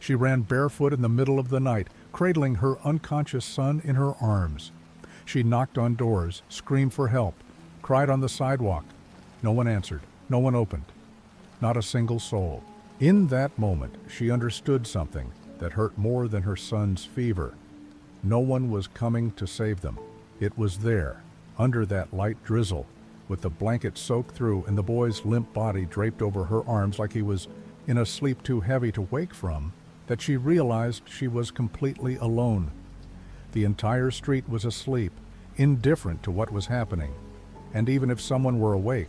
She ran barefoot in the middle of the night, cradling her unconscious son in her arms. She knocked on doors, screamed for help, cried on the sidewalk. No one answered. No one opened. Not a single soul. In that moment, she understood something that hurt more than her son's fever. No one was coming to save them. It was there, under that light drizzle, with the blanket soaked through and the boy's limp body draped over her arms like he was in a sleep too heavy to wake from, that she realized she was completely alone. The entire street was asleep, indifferent to what was happening. And even if someone were awake,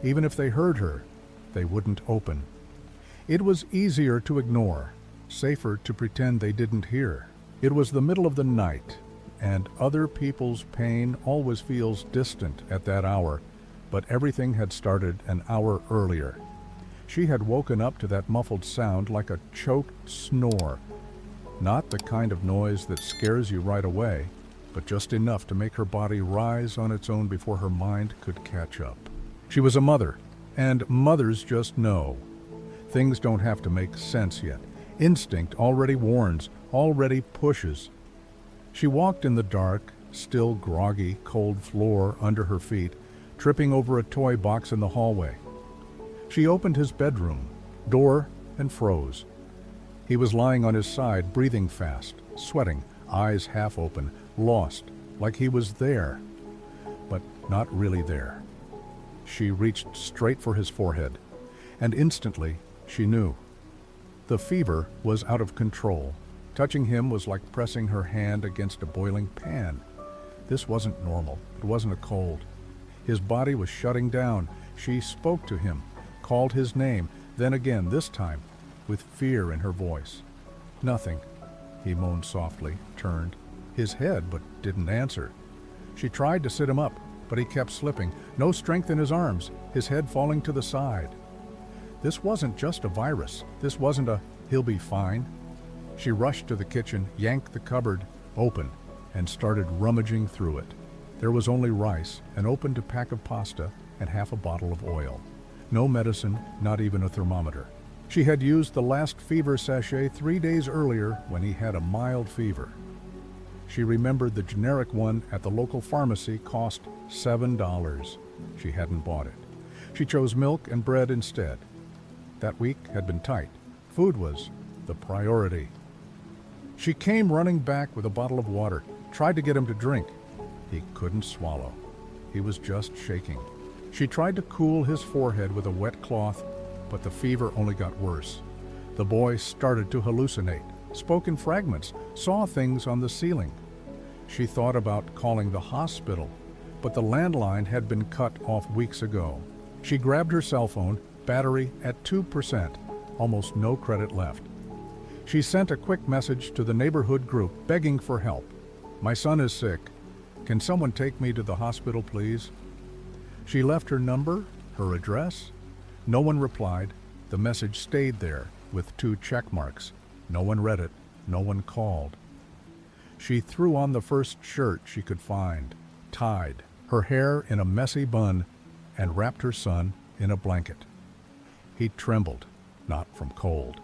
even if they heard her, they wouldn't open. It was easier to ignore, safer to pretend they didn't hear. It was the middle of the night, and other people's pain always feels distant at that hour, but everything had started an hour earlier. She had woken up to that muffled sound like a choked snore. Not the kind of noise that scares you right away, but just enough to make her body rise on its own before her mind could catch up. She was a mother, and mothers just know. Things don't have to make sense yet. Instinct already warns, already pushes. She walked in the dark, still groggy, cold floor under her feet, tripping over a toy box in the hallway. She opened his bedroom door and froze. He was lying on his side, breathing fast, sweating, eyes half open, lost, like he was there, but not really there. She reached straight for his forehead, and instantly she knew. The fever was out of control. Touching him was like pressing her hand against a boiling pan. This wasn't normal. It wasn't a cold. His body was shutting down. She spoke to him, called his name, then again, this time, with fear in her voice. Nothing. He moaned softly, turned his head, but didn't answer. She tried to sit him up, but he kept slipping. No strength in his arms, his head falling to the side. This wasn't just a virus. This wasn't a "he'll be fine." She rushed to the kitchen, yanked the cupboard open, and started rummaging through it. There was only rice, an opened pack of pasta, and half a bottle of oil. No medicine, not even a thermometer. She had used the last fever sachet 3 days earlier when he had a mild fever. She remembered the generic one at the local pharmacy cost $7. She hadn't bought it. She chose milk and bread instead. That week had been tight. Food was the priority. She came running back with a bottle of water, tried to get him to drink. He couldn't swallow. He was just shaking. She tried to cool his forehead with a wet cloth, but the fever only got worse. The boy started to hallucinate, spoke in fragments, saw things on the ceiling. She thought about calling the hospital, but the landline had been cut off weeks ago. She grabbed her cell phone, battery at 2%, almost no credit left. She sent a quick message to the neighborhood group begging for help. "My son is sick. Can someone take me to the hospital, please?" She left her number, her address. No one replied. The message stayed there with 2 check marks. No one read it. No one called. She threw on the first shirt she could find, tied, her hair in a messy bun, and wrapped her son in a blanket. He trembled, not from cold.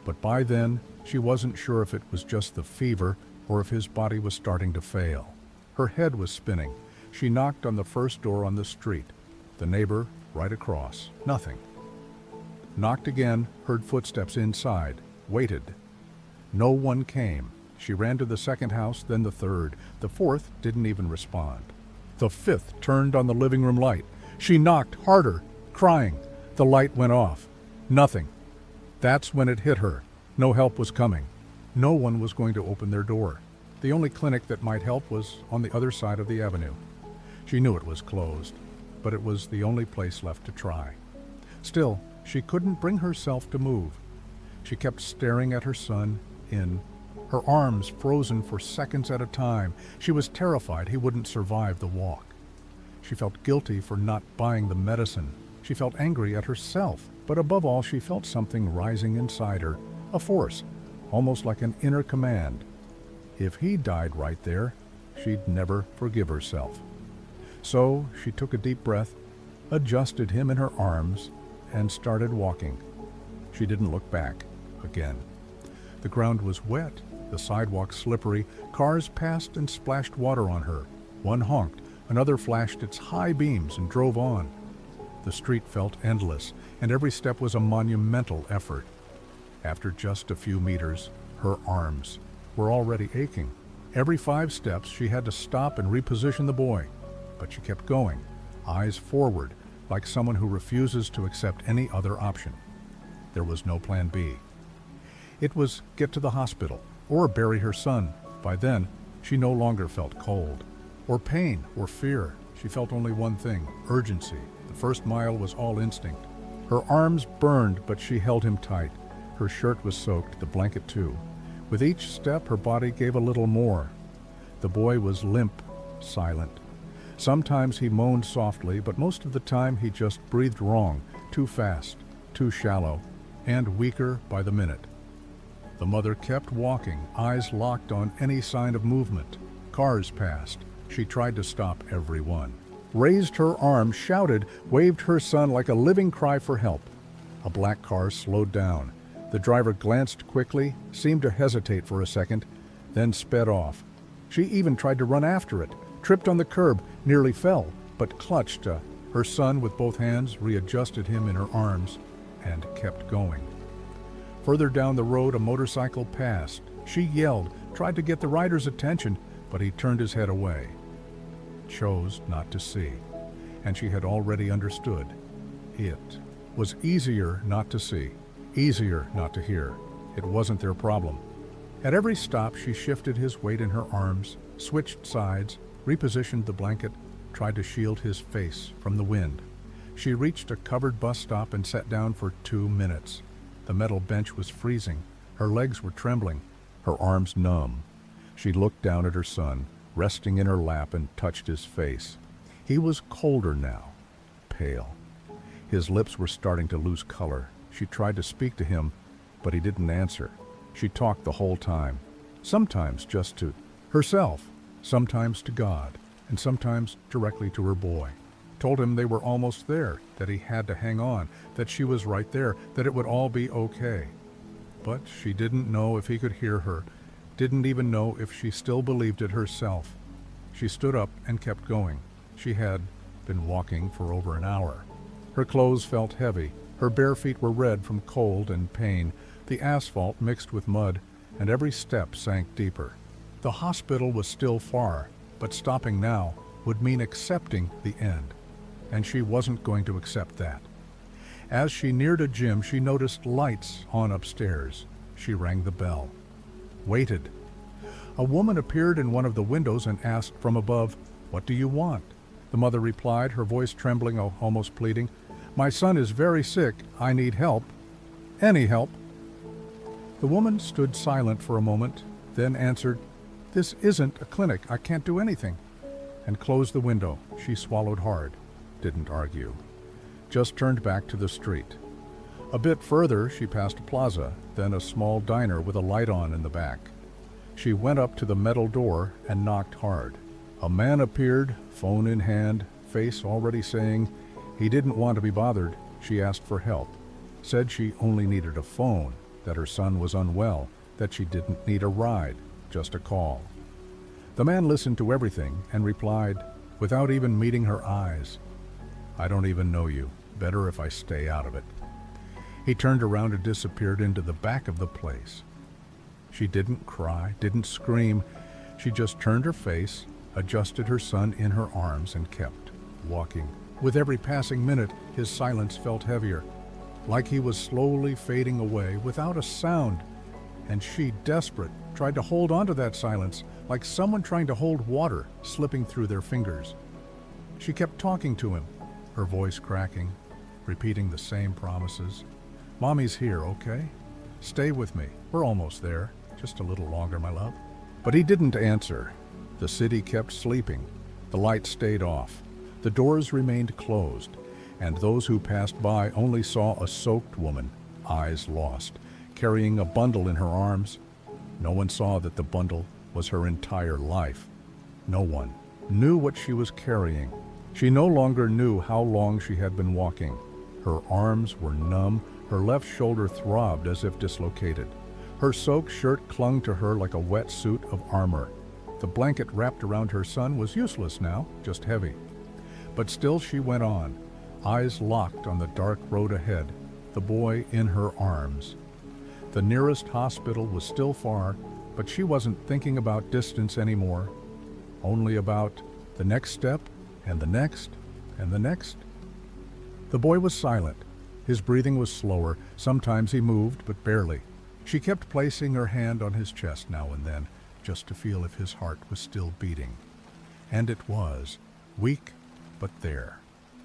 But by then, she wasn't sure if it was just the fever or if his body was starting to fail. Her head was spinning. She knocked on the first door on the street. The neighbor right across. Nothing. Knocked again, heard footsteps inside, waited. No one came. She ran to the second house, then the third. The fourth didn't even respond. The fifth turned on the living room light. She knocked harder, crying. The light went off. Nothing. That's when it hit her. No help was coming. No one was going to open their door. The only clinic that might help was on the other side of the avenue. She knew it was closed, but it was the only place left to try. Still, she couldn't bring herself to move. She kept staring at her son her arms frozen for seconds at a time. She was terrified he wouldn't survive the walk. She felt guilty for not buying the medicine. She felt angry at herself, but above all, she felt something rising inside her, a force, almost like an inner command. If he died right there, she'd never forgive herself. So she took a deep breath, adjusted him in her arms, and started walking. She didn't look back again. The ground was wet, the sidewalk slippery. Cars passed and splashed water on her. One honked, another flashed its high beams and drove on. The street felt endless, and every step was a monumental effort. After just a few meters, her arms were already aching. Every 5 steps, she had to stop and reposition the boy. But she kept going, eyes forward, like someone who refuses to accept any other option. There was no plan B. It was get to the hospital or bury her son. By then, she no longer felt cold, or pain, or fear. She felt only one thing, urgency. The first mile was all instinct. Her arms burned, but she held him tight. Her shirt was soaked, the blanket too. With each step, her body gave a little more. The boy was limp, silent. Sometimes he moaned softly, but most of the time he just breathed wrong, too fast, too shallow, and weaker by the minute. The mother kept walking, eyes locked on any sign of movement. Cars passed. She tried to stop every one. Raised her arms, shouted, waved her son like a living cry for help. A black car slowed down. The driver glanced quickly, seemed to hesitate for a second, then sped off. She even tried to run after it, tripped on the curb, nearly fell, but clutched her son with both hands, readjusted him in her arms, and kept going. Further down the road, a motorcycle passed. She yelled, tried to get the rider's attention, but he turned his head away. Chose not to see, and she had already understood. It was easier not to see, easier not to hear. It wasn't their problem. At every stop, she shifted his weight in her arms, switched sides, repositioned the blanket, tried to shield his face from the wind. She reached a covered bus stop and sat down for 2 minutes. The metal bench was freezing. Her legs were trembling, her arms numb. She looked down at her son, resting in her lap, and touched his face. He was colder now, pale. His lips were starting to lose color. She tried to speak to him, but he didn't answer. She talked the whole time, sometimes just to herself, sometimes to God, and sometimes directly to her boy. Told him they were almost there, that he had to hang on, that she was right there, that it would all be okay. But she didn't know if he could hear her, didn't even know if she still believed it herself. She stood up and kept going. She had been walking for over an hour. Her clothes felt heavy. Her bare feet were red from cold and pain. The asphalt mixed with mud, and every step sank deeper. The hospital was still far, but stopping now would mean accepting the end. And she wasn't going to accept that. As she neared a gym, she noticed lights on upstairs. She rang the bell. Waited. A woman appeared in one of the windows and asked from above, "What do you want?" The mother replied, her voice trembling, almost pleading, "My son is very sick. I need help. Any help." The woman stood silent for a moment, then answered, "This isn't a clinic. I can't do anything," and closed the window. She swallowed hard, didn't argue, just turned back to the street. A bit further, she passed a plaza, then a small diner with a light on in the back. She went up to the metal door and knocked hard. A man appeared, phone in hand, face already saying he didn't want to be bothered. She asked for help, said she only needed a phone, that her son was unwell, that she didn't need a ride, just a call. The man listened to everything and replied, without even meeting her eyes, "I don't even know you. Better if I stay out of it." He turned around and disappeared into the back of the place. She didn't cry, didn't scream. She just turned her face, adjusted her son in her arms, and kept walking. With every passing minute, his silence felt heavier, like he was slowly fading away without a sound. And she, desperate, tried to hold on to that silence, like someone trying to hold water slipping through their fingers. She kept talking to him, her voice cracking, repeating the same promises. "Mommy's here, okay? Stay with me. We're almost there. Just a little longer, my love." But he didn't answer. The city kept sleeping. The lights stayed off. The doors remained closed, and those who passed by only saw a soaked woman, eyes lost, carrying a bundle in her arms. No one saw that the bundle was her entire life. No one knew what she was carrying. She no longer knew how long she had been walking. Her arms were numb. Her left shoulder throbbed as if dislocated. Her soaked shirt clung to her like a wet suit of armor. The blanket wrapped around her son was useless now, just heavy. But still she went on, eyes locked on the dark road ahead, the boy in her arms. The nearest hospital was still far, but she wasn't thinking about distance anymore, only about the next step and the next and the next. The boy was silent. His breathing was slower. Sometimes he moved, but barely. She kept placing her hand on his chest now and then, just to feel if his heart was still beating. And it was, weak, but there.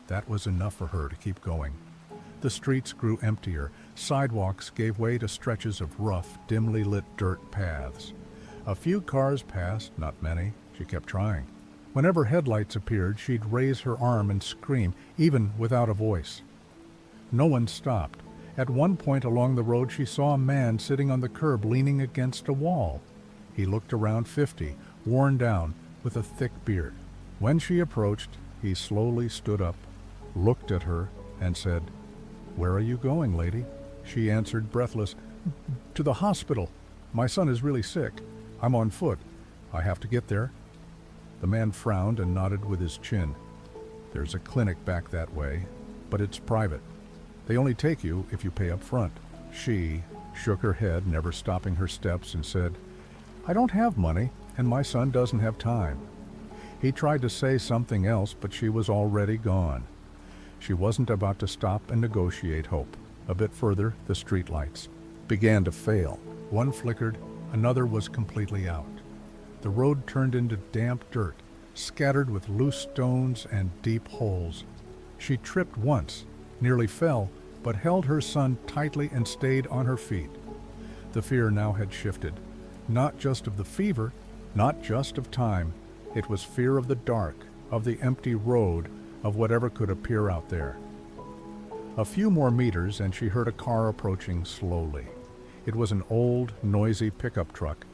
That was enough for her to keep going. The streets grew emptier. Sidewalks gave way to stretches of rough, dimly lit dirt paths. A few cars passed, not many. She kept trying. Whenever headlights appeared, she'd raise her arm and scream, even without a voice. No one stopped. At one point along the road, she saw a man sitting on the curb leaning against a wall. He looked around 50, worn down, with a thick beard. When she approached, he slowly stood up, looked at her, and said, "Where are you going, lady?" She answered, breathless, "To the hospital. My son is really sick. I'm on foot. I have to get there." The man frowned and nodded with his chin. "There's a clinic back that way, but it's private. They only take you if you pay up front." She shook her head, never stopping her steps, and said, "I don't have money, and my son doesn't have time." He tried to say something else, but she was already gone. She wasn't about to stop and negotiate hope. A bit further, the streetlights began to fail. One flickered, another was completely out. The road turned into damp dirt, scattered with loose stones and deep holes. She tripped once, nearly fell, but held her son tightly and stayed on her feet. The fear now had shifted, not just of the fever, not just of time. It was fear of the dark, of the empty road, of whatever could appear out there. A few more meters and she heard a car approaching slowly. It was an old, noisy pickup truck.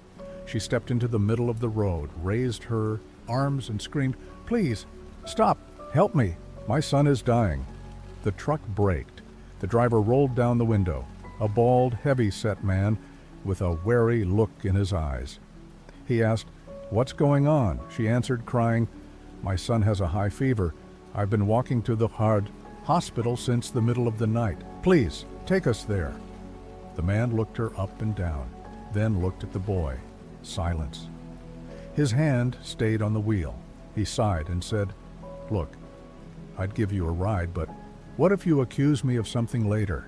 She stepped into the middle of the road, raised her arms and screamed, "Please, stop, help me, my son is dying." The truck braked. The driver rolled down the window, a bald, heavy-set man with a wary look in his eyes. He asked, "What's going on?" She answered, crying, "My son has a high fever. I've been walking to the hospital since the middle of the night. Please, take us there." The man looked her up and down, then looked at the boy. Silence. His hand stayed on the wheel. He sighed and said, "Look, I'd give you a ride, but what if you accuse me of something later?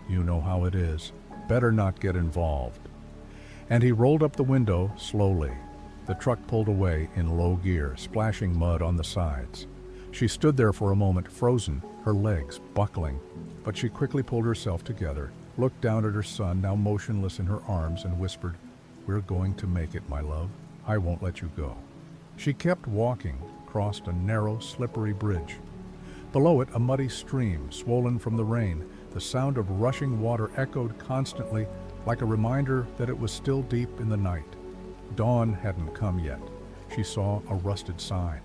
You know how it is. Better not get involved." And he rolled up the window slowly. The truck pulled away in low gear, splashing mud on the sides. She stood there for a moment, frozen, her legs buckling, but she quickly pulled herself together, looked down at her son, now motionless in her arms, and whispered, "We're going to make it, my love. I won't let you go." She kept walking, crossed a narrow, slippery bridge. Below it, a muddy stream, swollen from the rain. The sound of rushing water echoed constantly, like a reminder that it was still deep in the night. Dawn hadn't come yet. She saw a rusted sign.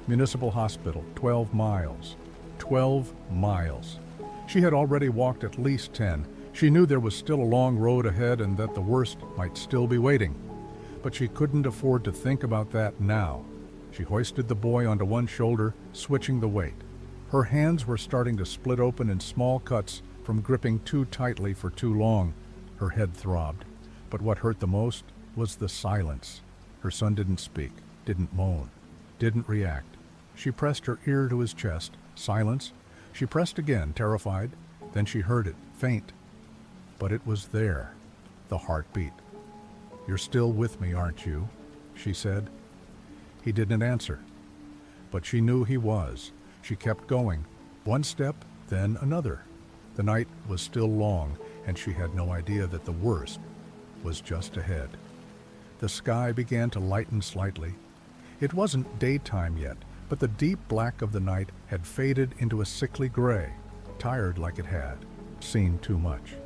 Municipal Hospital, 12 miles. 12 miles. She had already walked at least 10. She knew there was still a long road ahead and that the worst might still be waiting. But she couldn't afford to think about that now. She hoisted the boy onto one shoulder, switching the weight. Her hands were starting to split open in small cuts from gripping too tightly for too long. Her head throbbed. But what hurt the most was the silence. Her son didn't speak, didn't moan, didn't react. She pressed her ear to his chest. Silence. She pressed again, terrified. Then she heard it, faint. But it was there, the heartbeat. "You're still with me, aren't you?" she said. He didn't answer. But she knew he was. She kept going, one step, then another. The night was still long, and she had no idea that the worst was just ahead. The sky began to lighten slightly. It wasn't daytime yet, but the deep black of the night had faded into a sickly gray, tired like it had seen too much.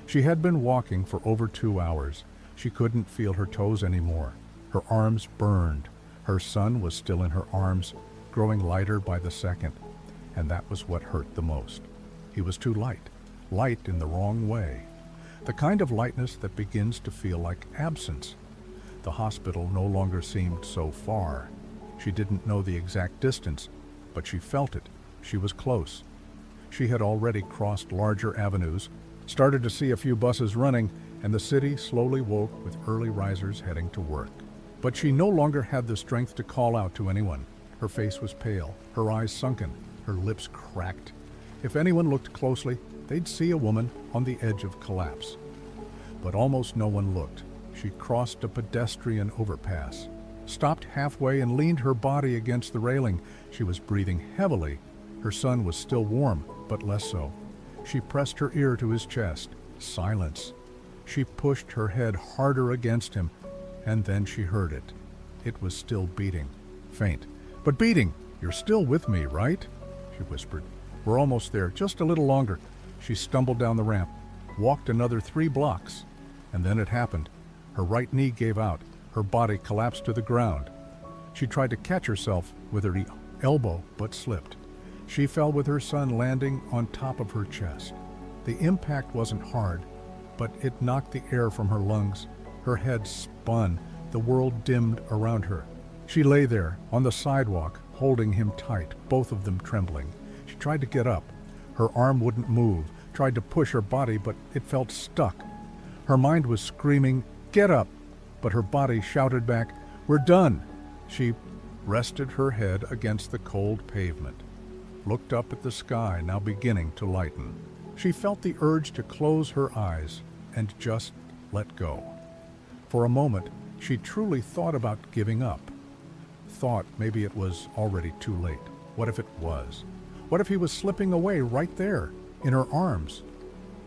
She had been walking for over 2 hours. She couldn't feel her toes anymore. Her arms burned. Her son was still in her arms, growing lighter by the second, and that was what hurt the most. He was too light, light in the wrong way. the kind of lightness that begins to feel like absence. The hospital no longer seemed so far. She didn't know the exact distance, but she felt it. She was close. She had already crossed larger avenues, started to see a few buses running, and the city slowly woke with early risers heading to work. But she no longer had the strength to call out to anyone. Her face was pale, her eyes sunken, her lips cracked. If anyone looked closely, they'd see a woman on the edge of collapse. But almost no one looked. She crossed a pedestrian overpass, stopped halfway and leaned her body against the railing. She was breathing heavily. Her son was still warm, but less so. She pressed her ear to his chest. Silence. She pushed her head harder against him, and then she heard it. It was still beating. Faint, but beating. "You're still with me, right?" she whispered. "We're almost there, just a little longer." She stumbled down the ramp, walked another 3 blocks, and then it happened. Her right knee gave out. Her body collapsed to the ground. She tried to catch herself with her elbow, but slipped. She fell with her son landing on top of her chest. The impact wasn't hard, but it knocked the air from her lungs. Her head spun. The world dimmed around her. She lay there on the sidewalk, holding him tight, both of them trembling. She tried to get up. Her arm wouldn't move, tried to push her body, but it felt stuck. Her mind was screaming, "Get up!" But her body shouted back, "We're done!" She rested her head against the cold pavement, looked up at the sky now beginning to lighten. She felt the urge to close her eyes and just let go. For a moment, she truly thought about giving up. Thought maybe it was already too late. What if it was? What if he was slipping away right there, in her arms?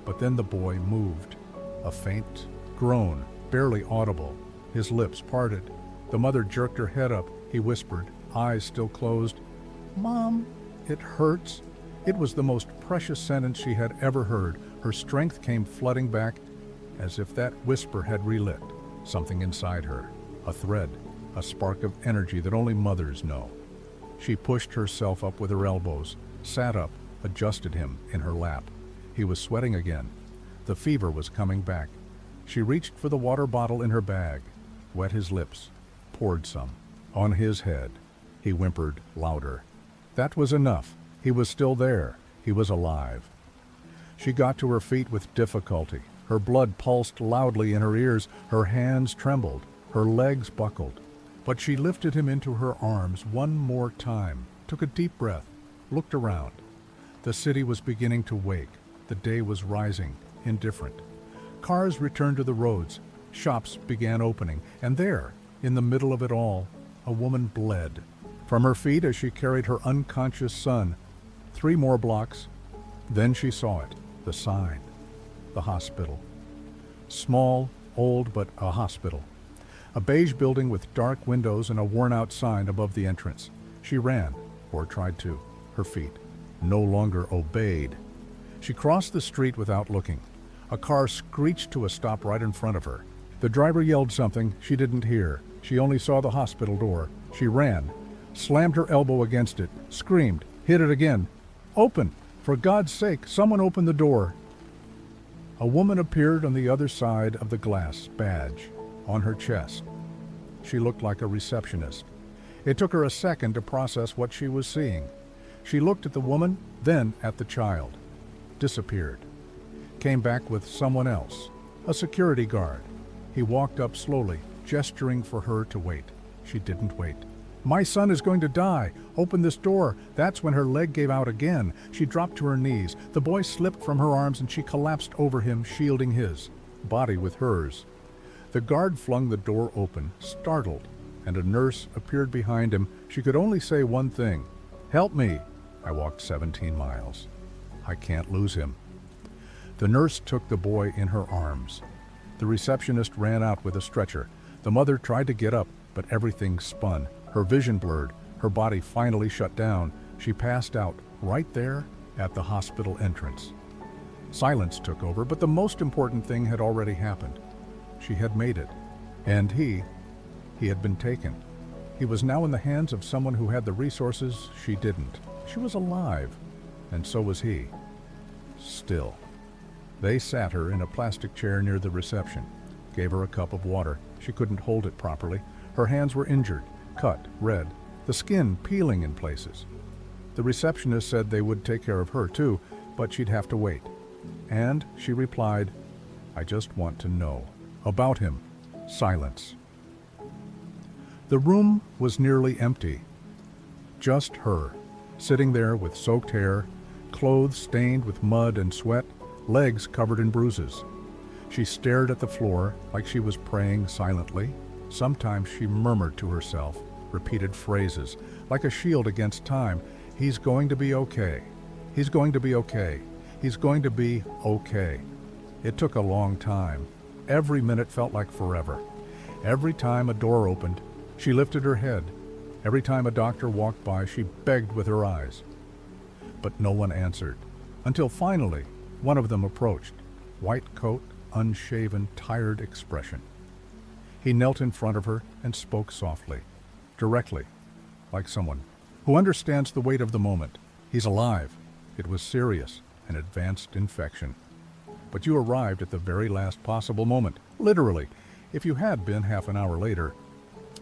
But then the boy moved. A faint groan, barely audible. His lips parted. The mother jerked her head up. He whispered, eyes still closed, "Mom, it hurts." It was the most precious sentence she had ever heard. Her strength came flooding back, as if that whisper had relit something inside her, a thread, a spark of energy that only mothers know. She pushed herself up with her elbows, sat up, adjusted him in her lap. He was sweating again. The fever was coming back. She reached for the water bottle in her bag, wet his lips, poured some. On his head, he whimpered louder. That was enough. He was still there. He was alive. She got to her feet with difficulty. Her blood pulsed loudly in her ears. Her hands trembled. Her legs buckled. But she lifted him into her arms one more time, took a deep breath, looked around. The city was beginning to wake. The day was rising, indifferent. Cars returned to the roads. Shops began opening. And there, in the middle of it all, a woman bled. From her feet as she carried her unconscious son. 3 more blocks. Then she saw it, the sign, the hospital. Small, old, but a hospital. A beige building with dark windows and a worn-out sign above the entrance. She ran, or tried to. Her feet no longer obeyed. She crossed the street without looking. A car screeched to a stop right in front of her. The driver yelled something she didn't hear. She only saw the hospital door. She ran, slammed her elbow against it, screamed, hit it again. "Open! For God's sake, someone open the door!" A woman appeared on the other side of the glass badge on her chest. She looked like a receptionist. It took her a second to process what she was seeing. She looked at the woman, then at the child. Disappeared. Came back with someone else, a security guard. He walked up slowly, gesturing for her to wait. She didn't wait. "My son is going to die. Open this door." That's when her leg gave out again. She dropped to her knees. The boy slipped from her arms and she collapsed over him, shielding his body with hers. The guard flung the door open, startled, and a nurse appeared behind him. She could only say one thing, "Help me." I walked 17 miles. I can't lose him. The nurse took the boy in her arms. The receptionist ran out with a stretcher. The mother tried to get up, but everything spun. Her vision blurred. Her body finally shut down. She passed out right there at the hospital entrance. Silence took over, but the most important thing had already happened. She had made it. And he had been taken. He was now in the hands of someone who had the resources she didn't. She was alive, and so was he. Still. They sat her in a plastic chair near the reception, gave her a cup of water. She couldn't hold it properly. Her hands were injured, cut, red, the skin peeling in places. The receptionist said they would take care of her too, but she'd have to wait. And she replied, "I just want to know." About him. Silence. The room was nearly empty. Just her, sitting there with soaked hair, clothes stained with mud and sweat, legs covered in bruises. She stared at the floor like she was praying silently. Sometimes she murmured to herself, repeated phrases, like a shield against time. "He's going to be okay. He's going to be okay. He's going to be okay." It took a long time. Every minute felt like forever. Every time a door opened, she lifted her head. Every time a doctor walked by, she begged with her eyes. But no one answered, until finally one of them approached. White coat, unshaven, tired expression. He knelt in front of her and spoke softly, directly, like someone who understands the weight of the moment. He's alive. It was serious, an advanced infection. But you arrived at the very last possible moment, literally. If you had been half an hour later,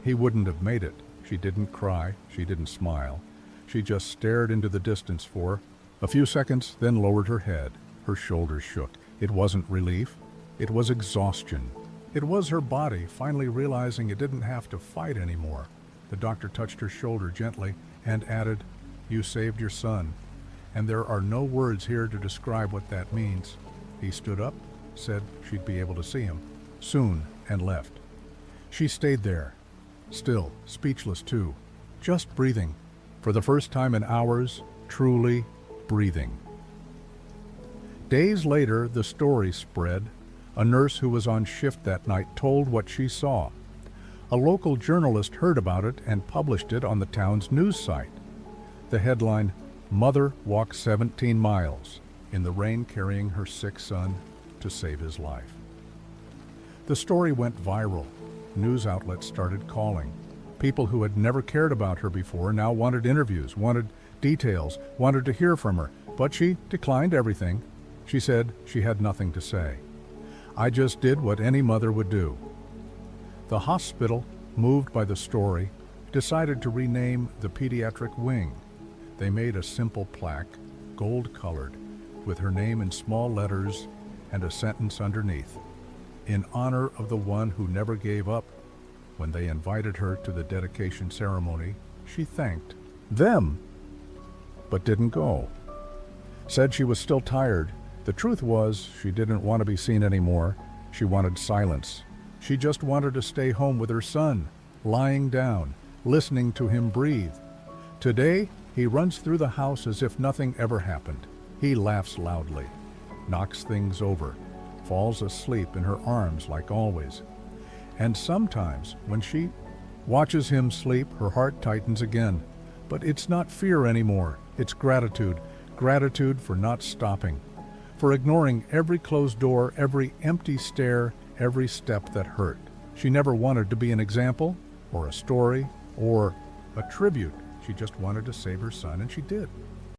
he wouldn't have made it. She didn't cry. She didn't smile. She just stared into the distance for a few seconds, then lowered her head. Her shoulders shook. It wasn't relief. It was exhaustion. It was her body finally realizing it didn't have to fight anymore. The doctor touched her shoulder gently and added, "You saved your son, and there are no words here to describe what that means." He stood up, said she'd be able to see him soon, and left. She stayed there, still, speechless too, just breathing. For the first time in hours, truly breathing. Days later, the story spread. A nurse who was on shift that night told what she saw. A local journalist heard about it and published it on the town's news site. The headline, "Mother walks 17 miles in the rain carrying her sick son to save his life." The story went viral. News outlets started calling. People who had never cared about her before now wanted interviews, wanted details, wanted to hear from her, but she declined everything. She said she had nothing to say. "I just did what any mother would do." The hospital, moved by the story, decided to rename the pediatric wing. They made a simple plaque, gold-colored, with her name in small letters and a sentence underneath, "In honor of the one who never gave up." When they invited her to the dedication ceremony, she thanked them, but didn't go. Said she was still tired. The truth was, she didn't want to be seen anymore. She wanted silence. She just wanted to stay home with her son, lying down, listening to him breathe. Today, he runs through the house as if nothing ever happened. He laughs loudly, knocks things over, falls asleep in her arms like always. And sometimes, when she watches him sleep, her heart tightens again. But it's not fear anymore. It's gratitude. Gratitude for not stopping, for ignoring every closed door, every empty stare, every step that hurt. She never wanted to be an example, or a story, or a tribute. She just wanted to save her son, and she did.